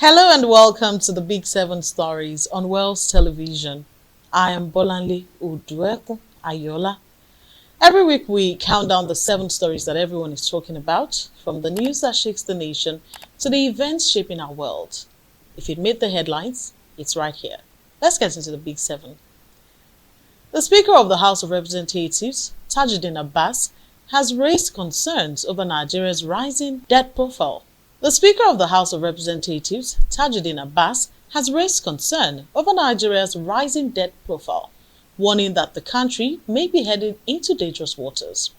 Hello and welcome to the Big Seven Stories on Wells Television. I am Bolanle Udueku Ayola. Every week we count down the 7 stories that everyone is talking about, from the news that shakes the nation to the events shaping our world. If it made the headlines, it's right here. Let's get into the Big Seven. The Speaker of the House of Representatives, Tajuddin Abbas, has raised concerns over Nigeria's rising debt profile. The Speaker of the House of Representatives, Tajuddin Abbas, has raised concern over Nigeria's rising debt profile, warning that the country may be heading into dangerous waters.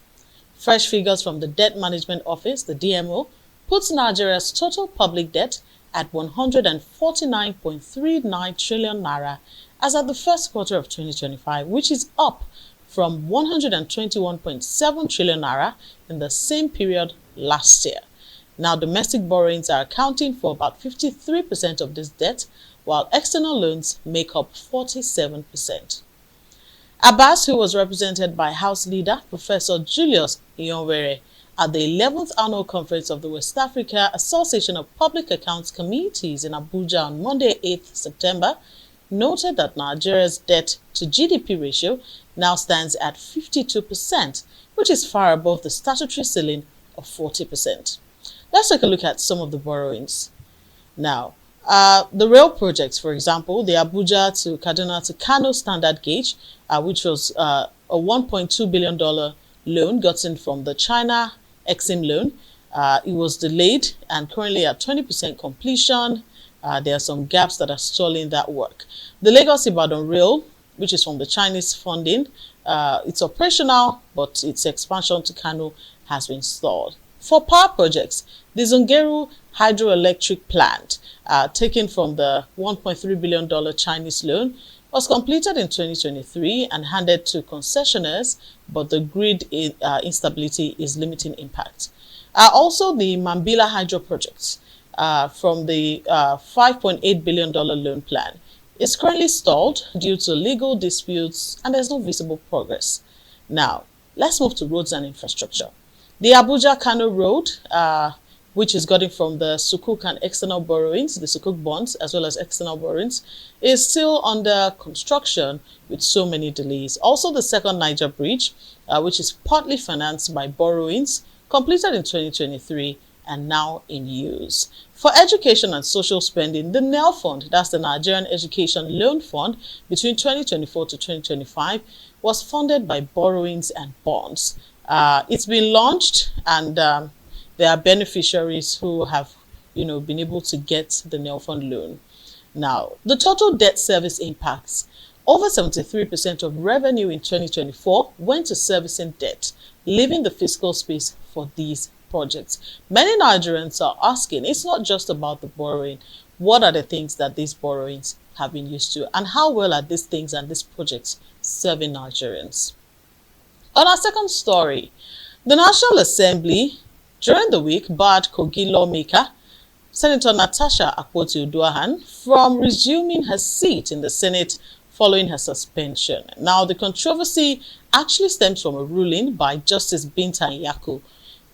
Fresh figures from the Debt Management Office, the DMO, puts Nigeria's total public debt at 149.39 trillion naira as at the first quarter of 2025, which is up from 121.7 trillion naira in the same period last year. Now, domestic borrowings are accounting for about 53% of this debt, while external loans make up 47%. Abbas, who was represented by House Leader Professor Julius Iyonwere at the 11th Annual Conference of the West Africa Association of Public Accounts Committees in Abuja on Monday, 8th September, noted that Nigeria's debt to GDP ratio now stands at 52%, which is far above the statutory ceiling of 40%. Let's take a look at some of the borrowings. Now, the rail projects, for example, the Abuja to Kaduna to Kano standard gauge, which was a $1.2 billion loan gotten from the China Exim loan. It was delayed and currently at 20% completion. There are some gaps that are stalling that work. The Lagos-Ibadan rail, which is from the Chinese funding, it's operational, but its expansion to Kano has been stalled. For power projects, the Zungeru hydroelectric plant, taken from the $1.3 billion Chinese loan, was completed in 2023 and handed to concessionaires, but the grid instability is limiting impact. Also, the Mambila hydro project, from the $5.8 billion loan plan, is currently stalled due to legal disputes and there's no visible progress. Now, let's move to roads and infrastructure. The Abuja-Kano road, which is gotten from the Sukuk and external borrowings, the Sukuk bonds as well as external borrowings, is still under construction with so many delays. Also, the second Niger bridge, which is partly financed by borrowings, completed in 2023 and now in use. For education and social spending, the NEL Fund, that's the Nigerian Education Loan Fund, between 2024 to 2025 was funded by borrowings and bonds. It's been launched and there are beneficiaries who have, been able to get the NEL Fund loan. Now, the total debt service impacts. Over 73% of revenue in 2024 went to servicing debt, leaving the fiscal space for these projects. Many Nigerians are asking, it's not just about the borrowing. What are the things that these borrowings have been used to? And how well are these things and these projects serving Nigerians? On our second story, the National Assembly during the week barred Kogi lawmaker Senator Natasha Akpoti-Uduaghan from resuming her seat in the Senate following her suspension. Now, the controversy actually stems from a ruling by Justice Binta Nyako,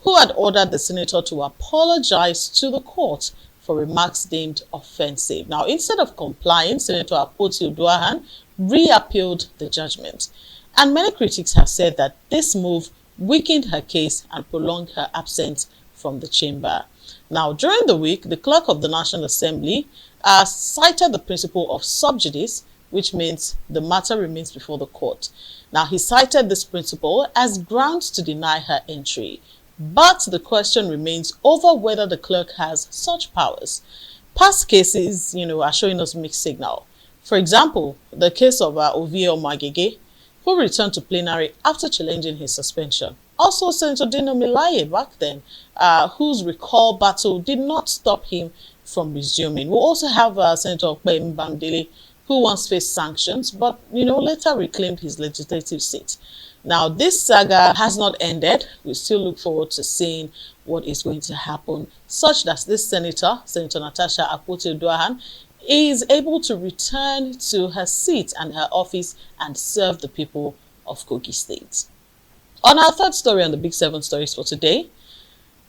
who had ordered the senator to apologize to the court for remarks deemed offensive. Now, instead of complying, Senator Akpoti-Uduaghan re-appealed the judgment. And many critics have said that this move weakened her case and prolonged her absence from the chamber. Now, during the week, the clerk of the National Assembly cited the principle of sub judice, which means the matter remains before the court. Now, he cited this principle as grounds to deny her entry. But the question remains over whether the clerk has such powers. Past cases, are showing us mixed signal. For example, the case of Ovie Omagege, who returned to plenary after challenging his suspension. Also, Senator Dino Melaye back then, whose recall battle did not stop him from resuming. We also have Senator Okpe Mbamdele, who once faced sanctions, but later reclaimed his legislative seat. Now, this saga has not ended. We still look forward to seeing what is going to happen, such that this Senator Natasha Akpoti-Uduaghan, is able to return to her seat and her office and serve the people of Kogi State. On our third story on the Big Seven Stories for today,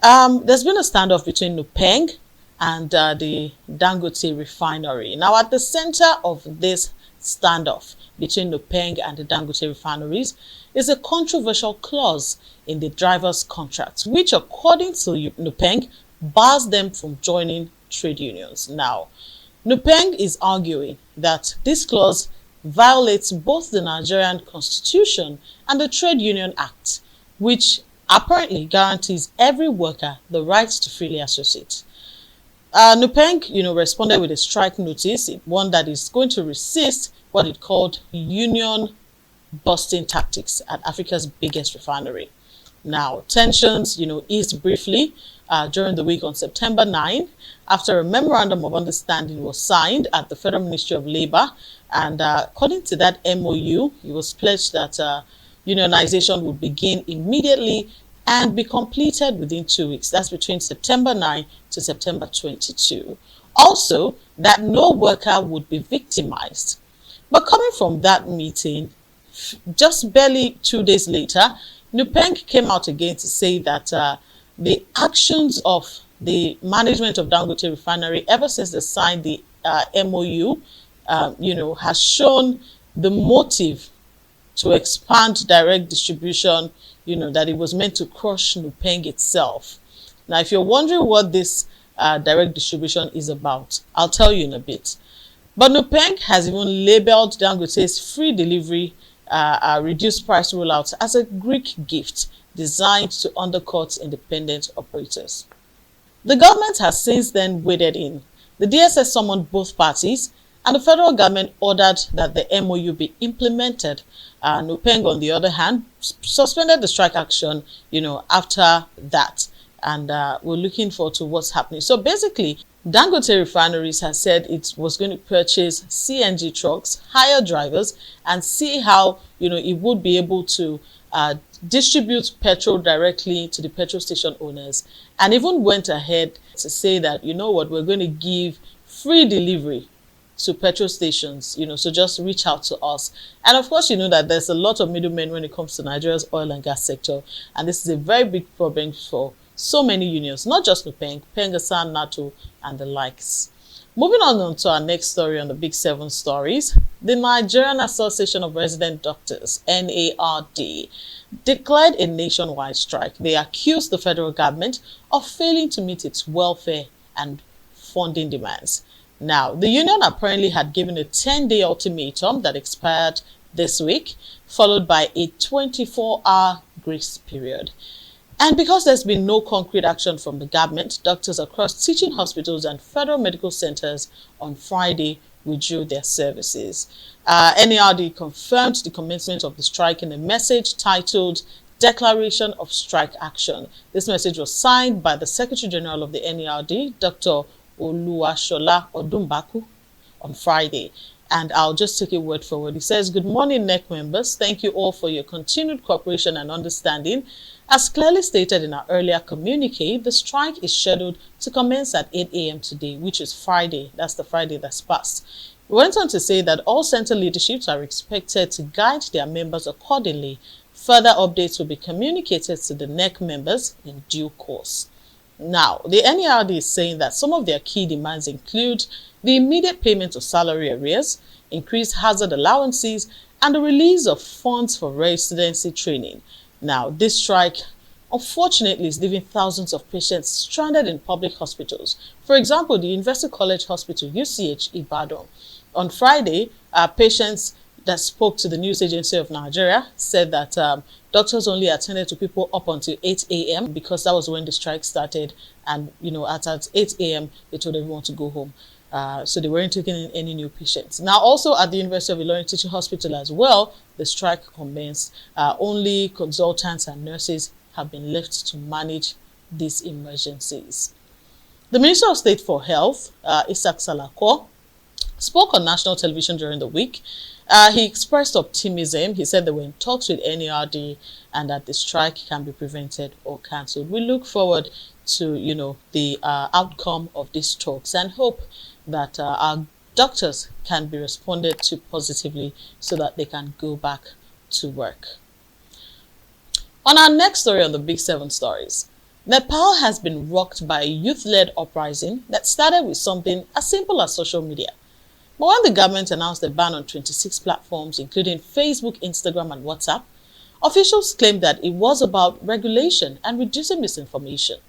there's been a standoff between Nupeng and the Dangote refinery. Now, at the center of this standoff between Nupeng and the Dangote refineries is a controversial clause in the drivers' contract, which, according to Nupeng, bars them from joining trade unions. Now, Nupeng is arguing that this clause violates both the Nigerian Constitution and the Trade Union Act, which apparently guarantees every worker the right to freely associate. Nupeng, responded with a strike notice, one that is going to resist what it called union busting tactics at Africa's biggest refinery. Now, tensions, eased briefly during the week on September 9, after a memorandum of understanding was signed at the Federal Ministry of Labour. And according to that MOU, it was pledged that unionization would begin immediately and be completed within 2 weeks. That's between September 9 to September 22. Also, that no worker would be victimized. But coming from that meeting, just barely 2 days later, Nupeng came out again to say that the actions of the management of Dangote Refinery ever since they signed the MOU, has shown the motive to expand direct distribution, that it was meant to crush Nupeng itself. Now, if you're wondering what this direct distribution is about, I'll tell you in a bit. But Nupeng has even labeled Dangote's free delivery reduced price rollout as a Greek gift designed to undercut independent operators. The government has since then waded in. The DSS summoned both parties, and the federal government ordered that the MOU be implemented. Nupeng, on the other hand, suspended the strike action, after that. And we're looking forward to what's happening. So basically, Dangote Refineries has said it was going to purchase CNG trucks, hire drivers, and see how, it would be able to distribute petrol directly to the petrol station owners, and even went ahead to say that, we're going to give free delivery to petrol stations, so just reach out to us. And of course, that there's a lot of middlemen when it comes to Nigeria's oil and gas sector, and this is a very big problem for so many unions, not just Nupeng, Pengasan, NATO, and the likes. Moving on to our next story on the Big 7 stories, the Nigerian Association of Resident Doctors, NARD, declared a nationwide strike. They accused the federal government of failing to meet its welfare and funding demands. Now, the union apparently had given a 10-day ultimatum that expired this week, followed by a 24-hour grace period. And because there's been no concrete action from the government, doctors across teaching hospitals and federal medical centers on Friday withdrew their services. NARD confirmed the commencement of the strike in a message titled Declaration of Strike Action. This message was signed by the Secretary General of the NARD, Dr. Oluwashola Odumbaku, on Friday. And I'll just take it word for word. He says, "Good morning, NEC members. Thank you all for your continued cooperation and understanding. As clearly stated in our earlier communique, the strike is scheduled to commence at 8 a.m. today, which is Friday. That's the Friday that's passed." He went on to say that all center leaderships are expected to guide their members accordingly. Further updates will be communicated to the NEC members in due course. Now, the NARD is saying that some of their key demands include the immediate payment of salary arrears, increased hazard allowances, and the release of funds for residency training. Now, this strike, unfortunately, is leaving thousands of patients stranded in public hospitals. For example, the University College Hospital, UCH, Ibadan. On Friday, patients that spoke to the News Agency of Nigeria said that doctors only attended to people up until 8 a.m. because that was when the strike started. And, at 8 a.m., they told everyone to go home. So they weren't taking in any new patients. Now, also at the University of Ilorin Teaching Hospital as well, the strike commenced. Only consultants and nurses have been left to manage these emergencies. The Minister of State for Health, Isaac Salako, spoke on national television during the week. He expressed optimism. He said they were in talks with NARD and that the strike can be prevented or cancelled. We look forward to, the outcome of these talks and hope that our doctors can be responded to positively so that they can go back to work. On our next story on the Big 7 stories, Nepal has been rocked by a youth-led uprising that started with something as simple as social media. But when the government announced a ban on 26 platforms, including Facebook, Instagram, and WhatsApp, officials claimed that it was about regulation and reducing misinformation.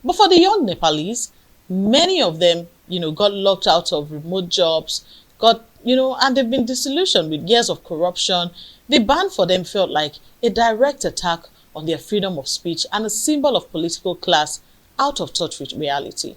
But for the young Nepalese, many of them, got locked out of remote jobs, and they've been disillusioned with years of corruption. The ban for them felt like a direct attack on their freedom of speech and a symbol of political class out of touch with reality.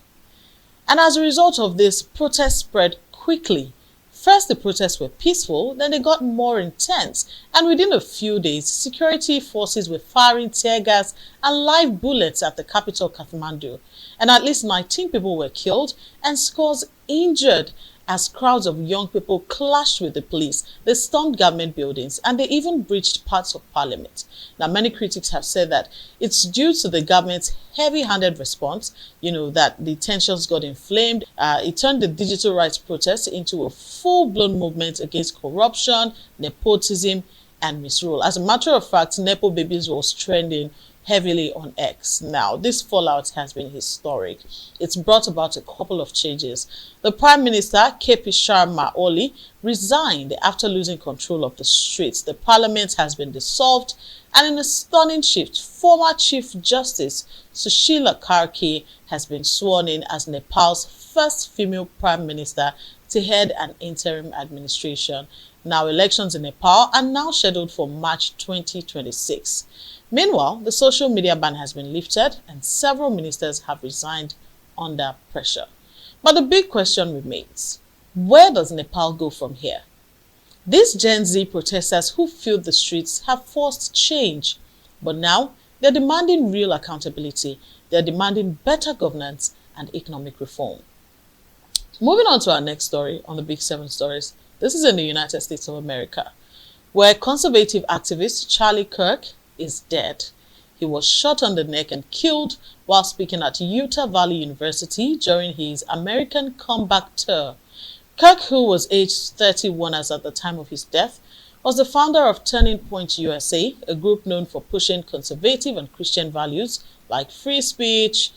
And as a result of this, protests spread quickly. First, the protests were peaceful, then they got more intense, and within a few days, security forces were firing tear gas and live bullets at the capital, Kathmandu, and at least 19 people were killed and scores injured as crowds of young people clashed with the police. They stormed government buildings and they even breached parts of parliament. Now, many critics have said that it's due to the government's heavy-handed response, that the tensions got inflamed. It turned the digital rights protest into a full-blown movement against corruption, nepotism, and misrule. As a matter of fact, Nepo babies was trending heavily on X. Now, this fallout has been historic. It's brought about a couple of changes. The Prime Minister, KP Sharma Oli, resigned after losing control of the streets. The parliament has been dissolved, and in a stunning shift, former Chief Justice Sushila Karki has been sworn in as Nepal's first female Prime Minister to head an interim administration. Now, elections in Nepal are now scheduled for March 2026. Meanwhile, the social media ban has been lifted and several ministers have resigned under pressure. But the big question remains, where does Nepal go from here? These Gen Z protesters who filled the streets have forced change, but now they're demanding real accountability. They're demanding better governance and economic reform. Moving on to our next story on the Big 7 Stories. This is in the United States of America, where conservative activist Charlie Kirk is dead. He was shot on the neck and killed while speaking at Utah Valley University during his American comeback tour. Kirk, who was aged 31 as at the time of his death, was the founder of Turning Point USA, a group known for pushing conservative and Christian values like free speech,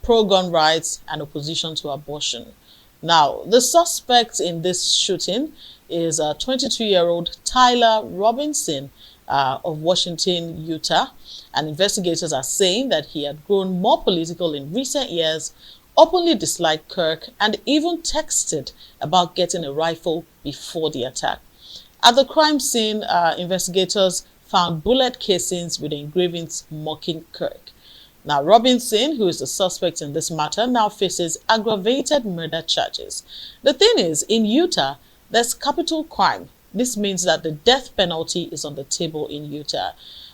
pro-gun rights, and opposition to abortion. Now, the suspect in this shooting is 22-year-old Tyler Robinson, of Washington, Utah, and investigators are saying that he had grown more political in recent years, openly disliked Kirk, and even texted about getting a rifle before the attack. At the crime scene, investigators found bullet casings with engravings mocking Kirk. Now, Robinson, who is the suspect in this matter, now faces aggravated murder charges. The thing is, in Utah, there's capital crime. This means that the death penalty is on the table in Utah,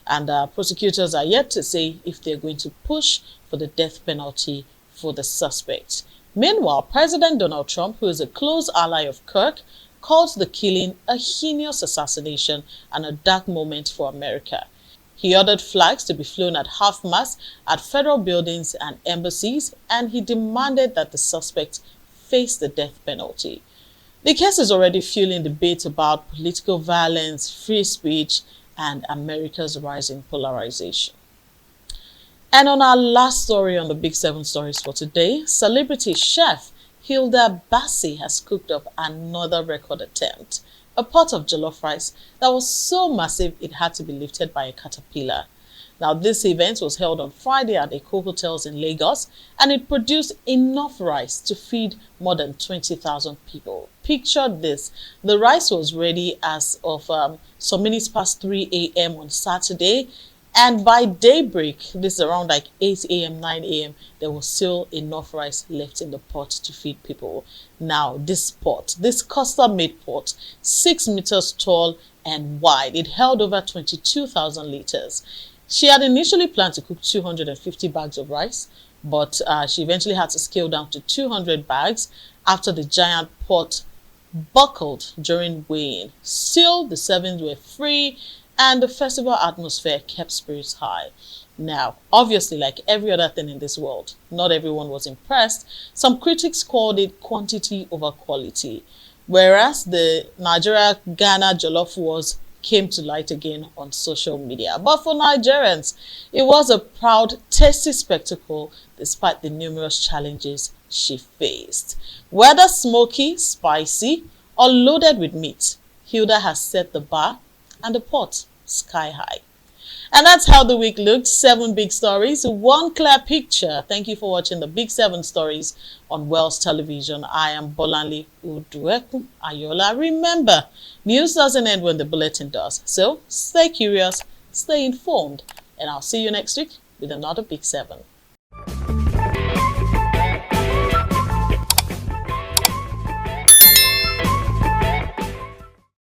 and prosecutors are yet to say if they're going to push for the death penalty for the suspect. Meanwhile, President Donald Trump, who is a close ally of Kirk, calls the killing a heinous assassination and a dark moment for America. He ordered flags to be flown at half-mast at federal buildings and embassies, and he demanded that the suspect face the death penalty. The case is already fueling debate about political violence, free speech, and America's rising polarization. And on our last story on the Big 7 Stories for today, celebrity chef Hilda Bassi has cooked up another record attempt, a pot of jollof rice that was so massive it had to be lifted by a caterpillar. Now, this event was held on Friday at Eco Hotels in Lagos, and it produced enough rice to feed more than 20,000 people. Picture this. The rice was ready as of some minutes past 3 a.m. on Saturday, and by daybreak, this is around like 8 a.m., 9 a.m., there was still enough rice left in the pot to feed people. Now, this pot, this custom-made pot, 6 meters tall and wide, it held over 22,000 liters. She had initially planned to cook 250 bags of rice, but she eventually had to scale down to 200 bags after the giant pot buckled during weighing. Still, the servings were free and the festival atmosphere kept spirits high. Now, obviously, like every other thing in this world, not everyone was impressed. Some critics called it quantity over quality, whereas the Nigeria-Ghana jollof was came to light again on social media. But for Nigerians, it was a proud, tasty spectacle despite the numerous challenges she faced. Whether smoky, spicy, or loaded with meat, Hilda has set the bar and the pot sky high. And that's how the week looked. 7 big stories, 1 clear picture. Thank you for watching the Big 7 Stories on Wells Television. I am Bolanle Udueku Ayola. Remember, news doesn't end when the bulletin does. So stay curious, stay informed, and I'll see you next week with another Big 7.